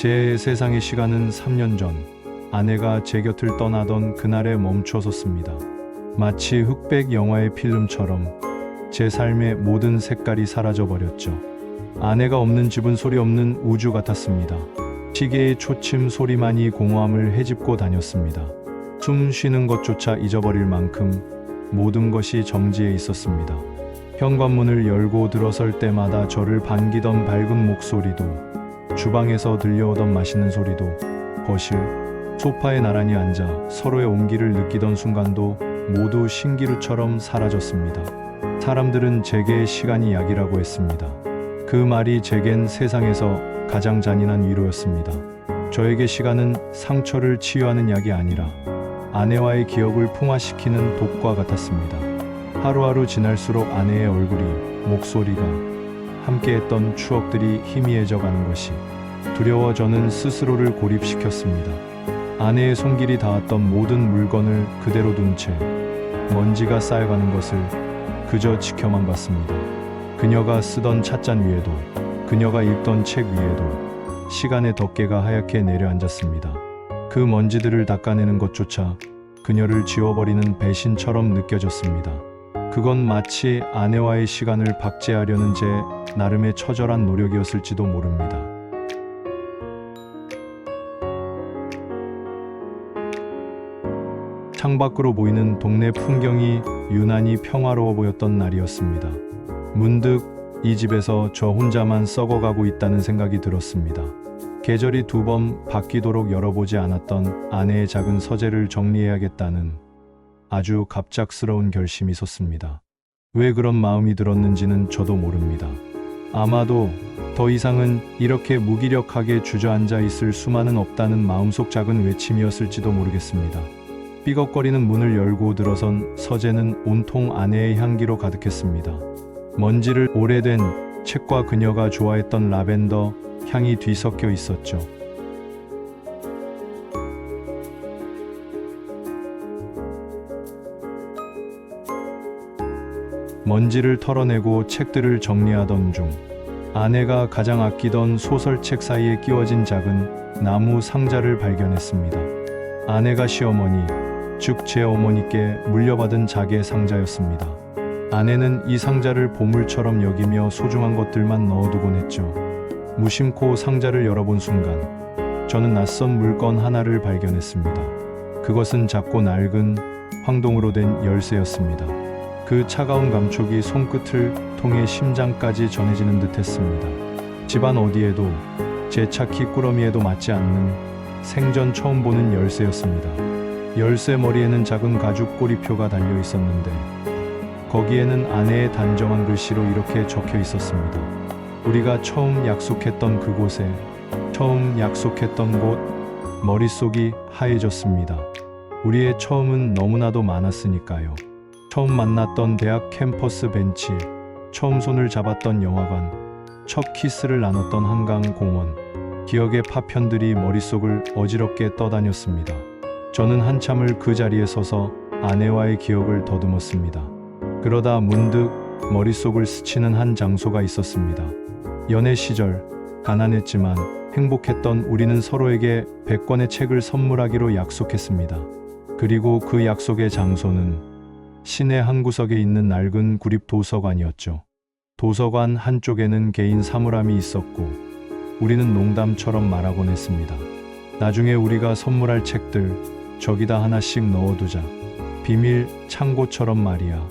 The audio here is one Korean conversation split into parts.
제 세상의 시간은 3년 전 아내가 제 곁을 떠나던 그날에 멈춰섰습니다. 마치 흑백 영화의 필름처럼 제 삶의 모든 색깔이 사라져버렸죠. 아내가 없는 집은 소리 없는 우주 같았습니다. 시계의 초침 소리만이 공허함을 헤집고 다녔습니다. 숨 쉬는 것조차 잊어버릴 만큼 모든 것이 정지해 있었습니다. 현관문을 열고 들어설 때마다 저를 반기던 밝은 목소리도, 주방에서 들려오던 맛있는 소리도, 거실, 소파에 나란히 앉아 서로의 온기를 느끼던 순간도 모두 신기루처럼 사라졌습니다. 사람들은 제게 시간이 약이라고 했습니다. 그 말이 제겐 세상에서 가장 잔인한 위로였습니다. 저에게 시간은 상처를 치유하는 약이 아니라 아내와의 기억을 풍화시키는 독과 같았습니다. 하루하루 지날수록 아내의 얼굴이, 목소리가, 함께했던 추억들이 희미해져 가는 것이 두려워 저는 스스로를 고립시켰습니다. 아내의 손길이 닿았던 모든 물건을 그대로 둔 채 먼지가 쌓여가는 것을 그저 지켜만 봤습니다. 그녀가 쓰던 찻잔 위에도, 그녀가 읽던 책 위에도 시간의 덮개가 하얗게 내려앉았습니다. 그 먼지들을 닦아내는 것조차 그녀를 지워버리는 배신처럼 느껴졌습니다. 그건 마치 아내와의 시간을 박제하려는 제 나름의 처절한 노력이었을지도 모릅니다. 창밖으로 보이는 동네 풍경이 유난히 평화로워 보였던 날이었습니다. 문득 이 집에서 저 혼자만 썩어가고 있다는 생각이 들었습니다. 계절이 2번 바뀌도록 열어보지 않았던 아내의 작은 서재를 정리해야겠다는 아주 갑작스러운 결심이 섰습니다. 왜 그런 마음이 들었는지는 저도 모릅니다. 아마도 더 이상은 이렇게 무기력하게 주저앉아 있을 수만은 없다는 마음속 작은 외침이었을지도 모르겠습니다. 삐걱거리는 문을 열고 들어선 서재는 온통 아내의 향기로 가득했습니다. 먼지를 오래된 책과 그녀가 좋아했던 라벤더 향이 뒤섞여 있었죠. 먼지를 털어내고 책들을 정리하던 중 아내가 가장 아끼던 소설책 사이에 끼워진 작은 나무 상자를 발견했습니다. 아내가 시어머니, 즉 제 어머니께 물려받은 자개 상자였습니다. 아내는 이 상자를 보물처럼 여기며 소중한 것들만 넣어두곤 했죠. 무심코 상자를 열어본 순간 저는 낯선 물건 하나를 발견했습니다. 그것은 작고 낡은 황동으로 된 열쇠였습니다. 그 차가운 감촉이 손끝을 통해 심장까지 전해지는 듯 했습니다. 집안 어디에도 제 차키 꾸러미에도 맞지 않는 생전 처음 보는 열쇠였습니다. 열쇠 머리에는 작은 가죽 꼬리표가 달려 있었는데 거기에는 아내의 단정한 글씨로 이렇게 적혀 있었습니다. 우리가 처음 약속했던 그곳에, 처음 약속했던 곳. 머릿속이 하얘졌습니다. 우리의 처음은 너무나도 많았으니까요. 처음 만났던 대학 캠퍼스 벤치, 처음 손을 잡았던 영화관, 첫 키스를 나눴던 한강 공원. 기억의 파편들이 머릿속을 어지럽게 떠다녔습니다. 저는 한참을 그 자리에 서서 아내와의 기억을 더듬었습니다. 그러다 문득 머릿속을 스치는 한 장소가 있었습니다. 연애 시절 가난했지만 행복했던 우리는 서로에게 100권의 책을 선물하기로 약속했습니다. 그리고 그 약속의 장소는 시내 한 구석에 있는 낡은 구립 도서관이었죠. 도서관 한쪽에는 개인 사물함이 있었고 우리는 농담처럼 말하곤 했습니다. 나중에 우리가 선물할 책들 저기다 하나씩 넣어두자. 비밀 창고처럼 말이야.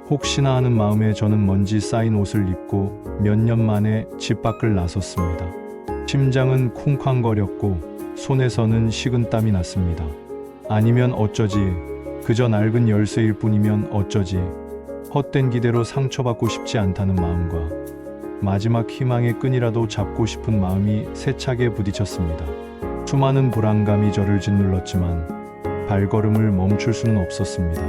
혹시나 하는 마음에 저는 먼지 쌓인 옷을 입고 몇 년 만에 집 밖을 나섰습니다. 심장은 쿵쾅거렸고 손에서는 식은땀이 났습니다. 아니면 어쩌지, 그저 낡은 열쇠일 뿐이면 어쩌지. 헛된 기대로 상처받고 싶지 않다는 마음과 마지막 희망의 끈이라도 잡고 싶은 마음이 세차게 부딪혔습니다. 수많은 불안감이 저를 짓눌렀지만 발걸음을 멈출 수는 없었습니다.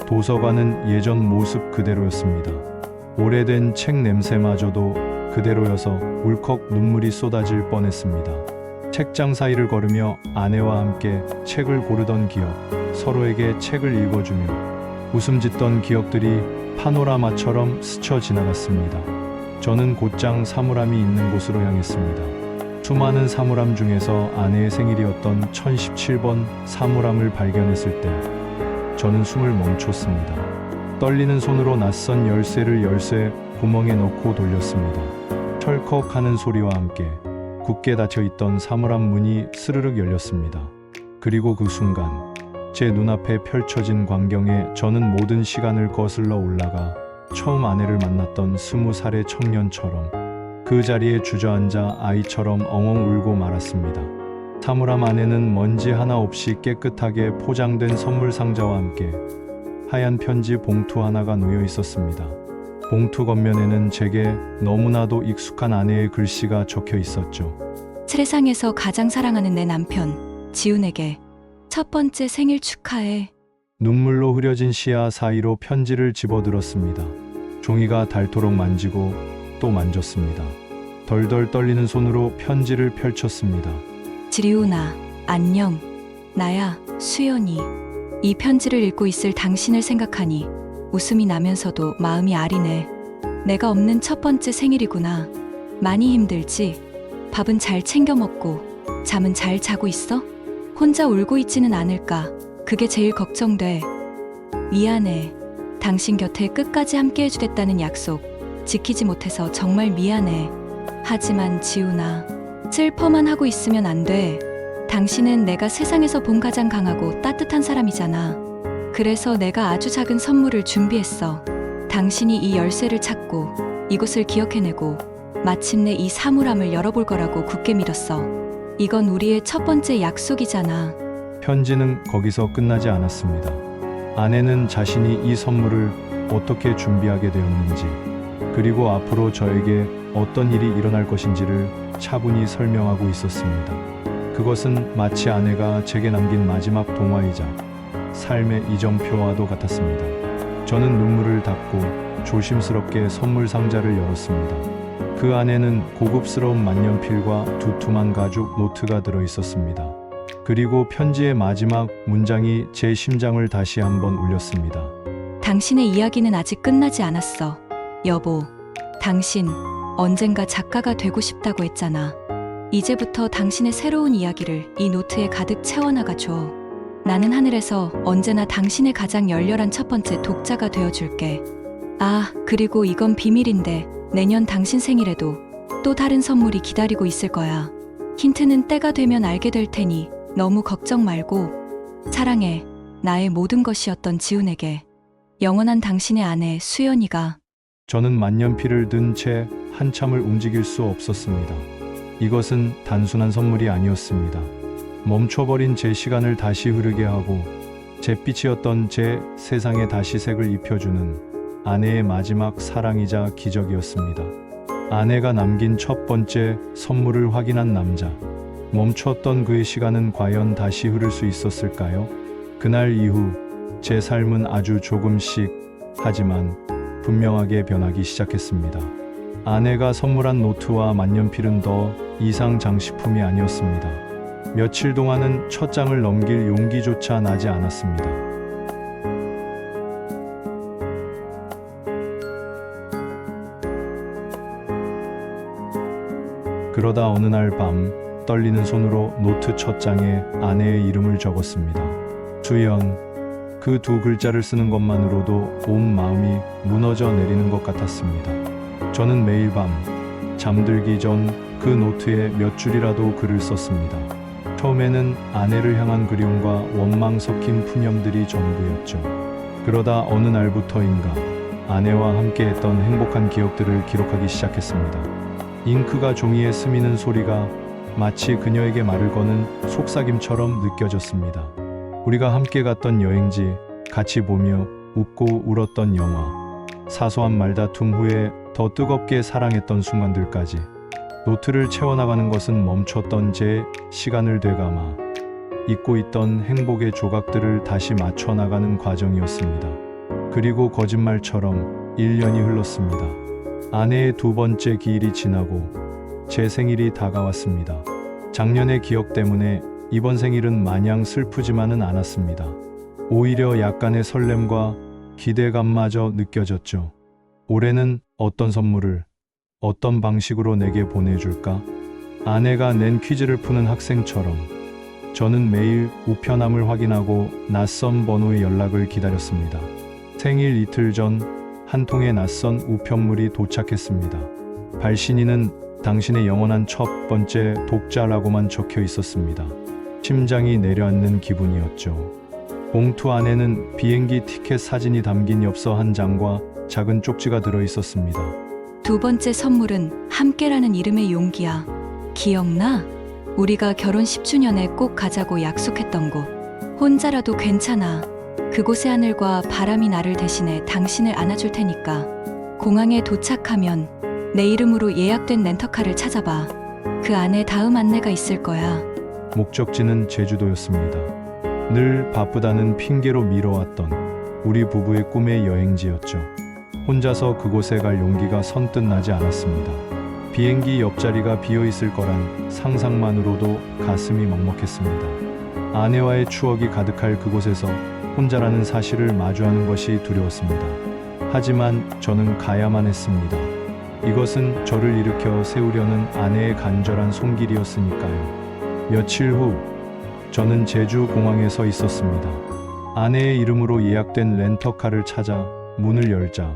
도서관은 예전 모습 그대로였습니다. 오래된 책 냄새마저도 그대로여서 울컥 눈물이 쏟아질 뻔했습니다. 책장 사이를 걸으며 아내와 함께 책을 고르던 기억, 서로에게 책을 읽어주며 웃음 짓던 기억들이 파노라마처럼 스쳐 지나갔습니다. 저는 곧장 사물함이 있는 곳으로 향했습니다. 수많은 사물함 중에서 아내의 생일이었던 1017번 사물함을 발견했을 때 저는 숨을 멈췄습니다. 떨리는 손으로 낯선 열쇠를 열쇠 구멍에 넣고 돌렸습니다. 철컥하는 소리와 함께 굳게 닫혀있던 사물함 문이 스르륵 열렸습니다. 그리고 그 순간 제 눈앞에 펼쳐진 광경에 저는 모든 시간을 거슬러 올라가 처음 아내를 만났던 20살의 청년처럼 그 자리에 주저앉아 아이처럼 엉엉 울고 말았습니다. 사물함 안에는 먼지 하나 없이 깨끗하게 포장된 선물 상자와 함께 하얀 편지 봉투 하나가 놓여 있었습니다. 봉투 겉면에는 제게 너무나도 익숙한 아내의 글씨가 적혀 있었죠. 세상에서 가장 사랑하는 내 남편 지훈에게 첫 번째 생일 축하해. 눈물로 흐려진 시야 사이로 편지를 집어들었습니다. 종이가 닳도록 만지고 또 만졌습니다. 덜덜 떨리는 손으로 편지를 펼쳤습니다. 지리훈아, 안녕. 나야, 수연이. 이 편지를 읽고 있을 당신을 생각하니 웃음이 나면서도 마음이 아리네. 내가 없는 첫 번째 생일이구나. 많이 힘들지? 밥은 잘 챙겨 먹고 잠은 잘 자고 있어? 혼자 울고 있지는 않을까? 그게 제일 걱정돼. 미안해. 당신 곁에 끝까지 함께 해주겠다는 약속 지키지 못해서 정말 미안해. 하지만 지훈아, 슬퍼만 하고 있으면 안 돼. 당신은 내가 세상에서 본 가장 강하고 따뜻한 사람이잖아. 그래서 내가 아주 작은 선물을 준비했어. 당신이 이 열쇠를 찾고 이곳을 기억해내고 마침내 이 사물함을 열어볼 거라고 굳게 믿었어. 이건 우리의 첫 번째 약속이잖아. 편지는 거기서 끝나지 않았습니다. 아내는 자신이 이 선물을 어떻게 준비하게 되었는지, 그리고 앞으로 저에게 어떤 일이 일어날 것인지를 차분히 설명하고 있었습니다. 그것은 마치 아내가 제게 남긴 마지막 동화이자 삶의 이정표와도 같았습니다. 저는 눈물을 닦고 조심스럽게 선물 상자를 열었습니다. 그 안에는 고급스러운 만년필과 두툼한 가죽 노트가 들어 있었습니다. 그리고 편지의 마지막 문장이 제 심장을 다시 한번 울렸습니다. 당신의 이야기는 아직 끝나지 않았어. 여보, 당신 언젠가 작가가 되고 싶다고 했잖아. 이제부터 당신의 새로운 이야기를 이 노트에 가득 채워나가줘. 나는 하늘에서 언제나 당신의 가장 열렬한 첫 번째 독자가 되어줄게. 아, 그리고 이건 비밀인데 내년 당신 생일에도 또 다른 선물이 기다리고 있을 거야. 힌트는 때가 되면 알게 될 테니 너무 걱정 말고. 사랑해. 나의 모든 것이었던 지훈에게. 영원한 당신의 아내 수연이가. 저는 만년필을 든 채 한참을 움직일 수 없었습니다. 이것은 단순한 선물이 아니었습니다. 멈춰버린 제 시간을 다시 흐르게 하고 잿빛이었던 제 세상에 다시 색을 입혀주는 아내의 마지막 사랑이자 기적이었습니다. 아내가 남긴 첫 번째 선물을 확인한 남자. 멈췄던 그의 시간은 과연 다시 흐를 수 있었을까요? 그날 이후 제 삶은 아주 조금씩 하지만 분명하게 변하기 시작했습니다. 아내가 선물한 노트와 만년필은 더 이상 장식품이 아니었습니다. 며칠 동안은 첫 장을 넘길 용기조차 나지 않았습니다. 그러다 어느 날 밤 떨리는 손으로 노트 첫 장에 아내의 이름을 적었습니다. 수연. 그 두 글자를 쓰는 것만으로도 온 마음이 무너져 내리는 것 같았습니다. 저는 매일 밤 잠들기 전 그 노트에 몇 줄이라도 글을 썼습니다. 처음에는 아내를 향한 그리움과 원망 섞인 푸념들이 전부였죠. 그러다 어느 날부터인가 아내와 함께했던 행복한 기억들을 기록하기 시작했습니다. 잉크가 종이에 스미는 소리가 마치 그녀에게 말을 거는 속삭임처럼 느껴졌습니다. 우리가 함께 갔던 여행지, 같이 보며 웃고 울었던 영화, 사소한 말다툼 후에 더 뜨겁게 사랑했던 순간들까지 노트를 채워나가는 것은 멈췄던 제 시간을 되감아 잊고 있던 행복의 조각들을 다시 맞춰나가는 과정이었습니다. 그리고 거짓말처럼 1년이 흘렀습니다. 아내의 두 번째 기일이 지나고 제 생일이 다가왔습니다. 작년의 기억 때문에 이번 생일은 마냥 슬프지만은 않았습니다. 오히려 약간의 설렘과 기대감마저 느껴졌죠. 올해는 어떤 선물을, 어떤 방식으로 내게 보내줄까? 아내가 낸 퀴즈를 푸는 학생처럼 저는 매일 우편함을 확인하고 낯선 번호의 연락을 기다렸습니다. 생일 이틀 전 한 통의 낯선 우편물이 도착했습니다. 발신인은 당신의 영원한 첫 번째 독자라고만 적혀 있었습니다. 심장이 내려앉는 기분이었죠. 봉투 안에는 비행기 티켓 사진이 담긴 엽서 한 장과 작은 쪽지가 들어 있었습니다. 두 번째 선물은 함께라는 이름의 용기야. 기억나? 우리가 결혼 10주년에 꼭 가자고 약속했던 곳. 혼자라도 괜찮아. 그곳의 하늘과 바람이 나를 대신해 당신을 안아줄 테니까. 공항에 도착하면 내 이름으로 예약된 렌터카를 찾아봐. 그 안에 다음 안내가 있을 거야. 목적지는 제주도였습니다. 늘 바쁘다는 핑계로 미뤄왔던 우리 부부의 꿈의 여행지였죠. 혼자서 그곳에 갈 용기가 선뜻 나지 않았습니다. 비행기 옆자리가 비어 있을 거란 상상만으로도 가슴이 먹먹했습니다. 아내와의 추억이 가득할 그곳에서 혼자라는 사실을 마주하는 것이 두려웠습니다. 하지만 저는 가야만 했습니다. 이것은 저를 일으켜 세우려는 아내의 간절한 손길이었으니까요. 며칠 후 저는 제주 공항에 서 있었습니다. 아내의 이름으로 예약된 렌터카를 찾아 문을 열자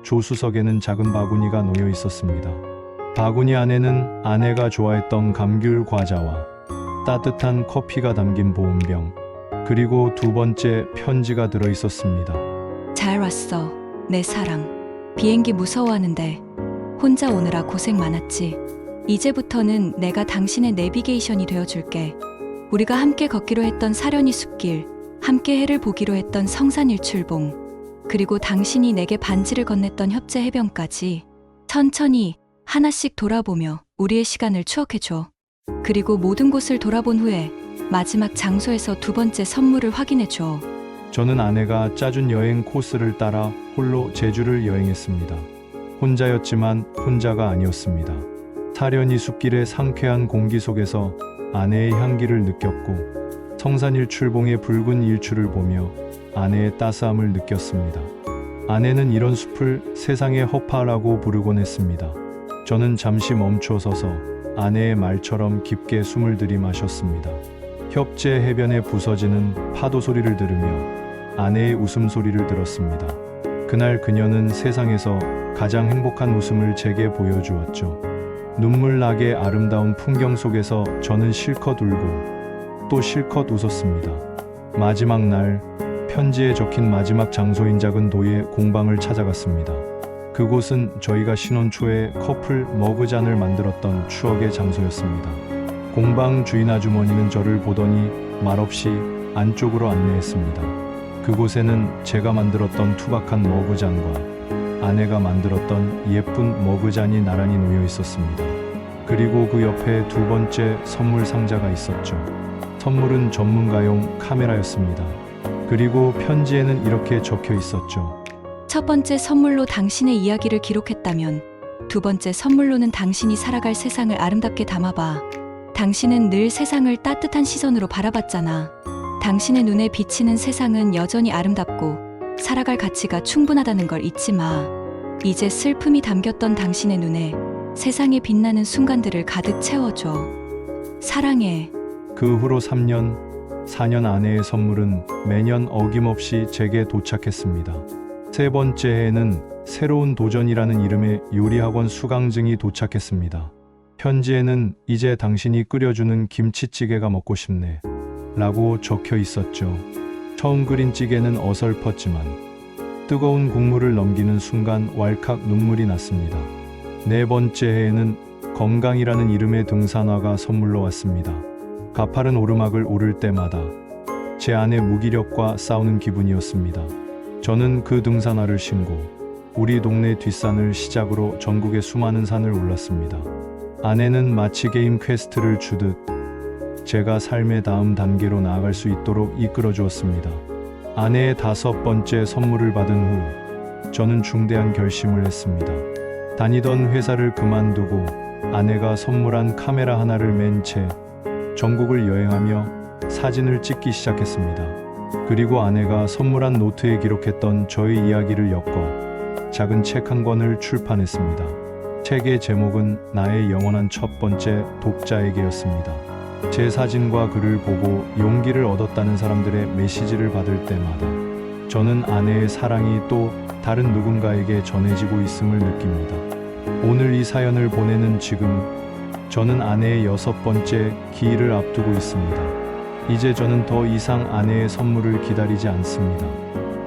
조수석에는 작은 바구니가 놓여 있었습니다. 바구니 안에는 아내가 좋아했던 감귤 과자와 따뜻한 커피가 담긴 보온병, 그리고 두 번째 편지가 들어 있었습니다. 잘 왔어, 내 사랑. 비행기 무서워하는데 혼자 오느라 고생 많았지. 이제부터는 내가 당신의 내비게이션이 되어줄게. 우리가 함께 걷기로 했던 사려니 숲길, 함께 해를 보기로 했던 성산 일출봉, 그리고 당신이 내게 반지를 건넸던 협재 해변까지 천천히 하나씩 돌아보며 우리의 시간을 추억해줘. 그리고 모든 곳을 돌아본 후에 마지막 장소에서 두 번째 선물을 확인해줘. 저는 아내가 짜준 여행 코스를 따라 홀로 제주를 여행했습니다. 혼자였지만 혼자가 아니었습니다. 사려니 숲길의 상쾌한 공기 속에서 아내의 향기를 느꼈고 성산일출봉의 붉은 일출을 보며 아내의 따스함을 느꼈습니다. 아내는 이런 숲을 세상의 허파라고 부르곤 했습니다. 저는 잠시 멈춰서서 아내의 말처럼 깊게 숨을 들이마셨습니다. 협재 해변에 부서지는 파도 소리를 들으며 아내의 웃음소리를 들었습니다. 그날 그녀는 세상에서 가장 행복한 웃음을 제게 보여주었죠. 눈물 나게 아름다운 풍경 속에서 저는 실컷 울고 또 실컷 웃었습니다. 마지막 날, 편지에 적힌 마지막 장소인 작은 도의 공방을 찾아갔습니다. 그곳은 저희가 신혼 초에 커플 머그잔을 만들었던 추억의 장소였습니다. 공방 주인 아주머니는 저를 보더니 말없이 안쪽으로 안내했습니다. 그곳에는 제가 만들었던 투박한 머그잔과 아내가 만들었던 예쁜 머그잔이 나란히 놓여 있었습니다. 그리고 그 옆에 두 번째 선물 상자가 있었죠. 선물은 전문가용 카메라였습니다. 그리고 편지에는 이렇게 적혀 있었죠. 첫 번째 선물로 당신의 이야기를 기록했다면 두 번째 선물로는 당신이 살아갈 세상을 아름답게 담아봐. 당신은 늘 세상을 따뜻한 시선으로 바라봤잖아. 당신의 눈에 비치는 세상은 여전히 아름답고 살아갈 가치가 충분하다는 걸 잊지 마. 이제 슬픔이 담겼던 당신의 눈에 세상에 빛나는 순간들을 가득 채워줘. 사랑해. 그 후로 3년, 4년 아내의 선물은 매년 어김없이 제게 도착했습니다. 세 번째 해에는 새로운 도전이라는 이름의 요리학원 수강증이 도착했습니다. 편지에는 이제 당신이 끓여주는 김치찌개가 먹고 싶네 라고 적혀 있었죠. 처음 끓인 찌개는 어설펐지만 뜨거운 국물을 넘기는 순간 왈칵 눈물이 났습니다. 네 번째 해에는 건강이라는 이름의 등산화가 선물로 왔습니다. 가파른 오르막을 오를 때마다 제 안의 무기력과 싸우는 기분이었습니다. 저는 그 등산화를 신고 우리 동네 뒷산을 시작으로 전국의 수많은 산을 올랐습니다. 아내는 마치 게임 퀘스트를 주듯 제가 삶의 다음 단계로 나아갈 수 있도록 이끌어 주었습니다. 아내의 5번째 선물을 받은 후 저는 중대한 결심을 했습니다. 다니던 회사를 그만두고 아내가 선물한 카메라 하나를 맨 채 전국을 여행하며 사진을 찍기 시작했습니다. 그리고 아내가 선물한 노트에 기록했던 저의 이야기를 엮어 작은 책 한 권을 출판했습니다. 책의 제목은 나의 영원한 첫 번째 독자에게였습니다. 제 사진과 글을 보고 용기를 얻었다는 사람들의 메시지를 받을 때마다 저는 아내의 사랑이 또 다른 누군가에게 전해지고 있음을 느낍니다. 오늘 이 사연을 보내는 지금 저는 아내의 6번째 기일을 앞두고 있습니다. 이제 저는 더 이상 아내의 선물을 기다리지 않습니다.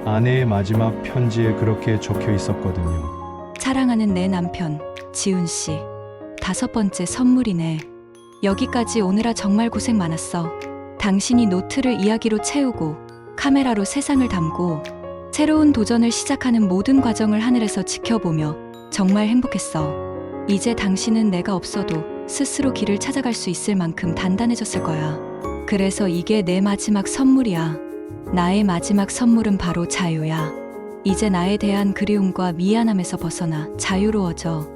아내의 마지막 편지에 그렇게 적혀 있었거든요. 사랑하는 내 남편, 지훈 씨. 5번째 선물이네. 여기까지 오느라 정말 고생 많았어. 당신이 노트를 이야기로 채우고 카메라로 세상을 담고 새로운 도전을 시작하는 모든 과정을 하늘에서 지켜보며 정말 행복했어. 이제 당신은 내가 없어도 스스로 길을 찾아갈 수 있을 만큼 단단해졌을 거야. 그래서 이게 내 마지막 선물이야. 나의 마지막 선물은 바로 자유야. 이제 나에 대한 그리움과 미안함에서 벗어나 자유로워져.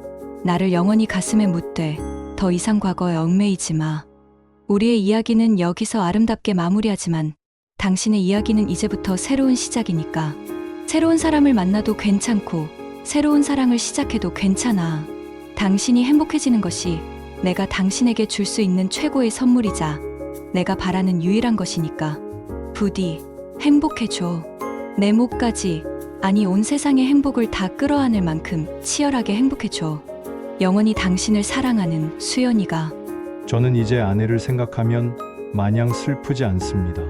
나를 영원히 가슴에 묻되 더 이상 과거에 얽매이지 마. 우리의 이야기는 여기서 아름답게 마무리하지만 당신의 이야기는 이제부터 새로운 시작이니까. 새로운 사람을 만나도 괜찮고 새로운 사랑을 시작해도 괜찮아. 당신이 행복해지는 것이 내가 당신에게 줄 수 있는 최고의 선물이자 내가 바라는 유일한 것이니까. 부디 행복해줘. 내 목까지, 아니 온 세상의 행복을 다 끌어안을 만큼 치열하게 행복해줘. 영원히 당신을 사랑하는 수연이가. 저는 이제 아내를 생각하면 마냥 슬프지 않습니다.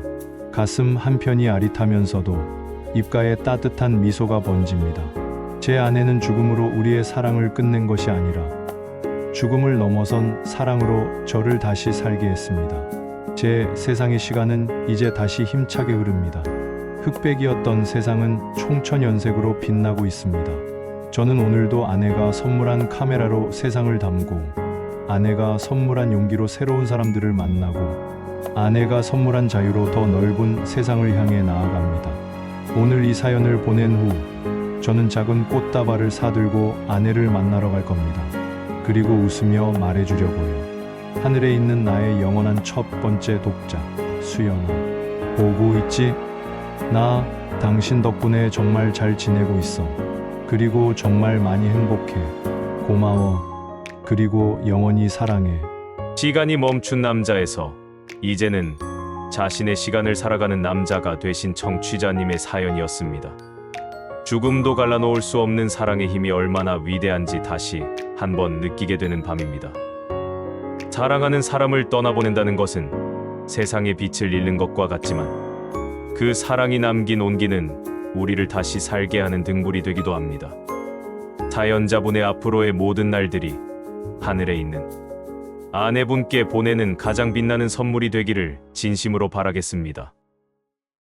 가슴 한편이 아릿하면서도 입가에 따뜻한 미소가 번집니다. 제 아내는 죽음으로 우리의 사랑을 끝낸 것이 아니라 죽음을 넘어선 사랑으로 저를 다시 살게 했습니다. 제 세상의 시간은 이제 다시 힘차게 흐릅니다. 흑백이었던 세상은 총천연색으로 빛나고 있습니다. 저는 오늘도 아내가 선물한 카메라로 세상을 담고, 아내가 선물한 용기로 새로운 사람들을 만나고, 아내가 선물한 자유로 더 넓은 세상을 향해 나아갑니다. 오늘 이 사연을 보낸 후 저는 작은 꽃다발을 사들고 아내를 만나러 갈 겁니다. 그리고 웃으며 말해주려고요. 하늘에 있는 나의 영원한 첫 번째 독자, 수연아. 보고 있지? 나 당신 덕분에 정말 잘 지내고 있어. 그리고 정말 많이 행복해. 고마워. 그리고 영원히 사랑해. 시간이 멈춘 남자에서 이제는 자신의 시간을 살아가는 남자가 되신 청취자님의 사연이었습니다. 죽음도 갈라놓을 수 없는 사랑의 힘이 얼마나 위대한지 다시 한번 느끼게 되는 밤입니다. 사랑하는 사람을 떠나보낸다는 것은 세상의 빛을 잃는 것과 같지만 그 사랑이 남긴 온기는 우리를 다시 살게 하는 등불이 되기도 합니다. 사연자분의 앞으로의 모든 날들이 하늘에 있는 아내분께 보내는 가장 빛나는 선물이 되기를 진심으로 바라겠습니다.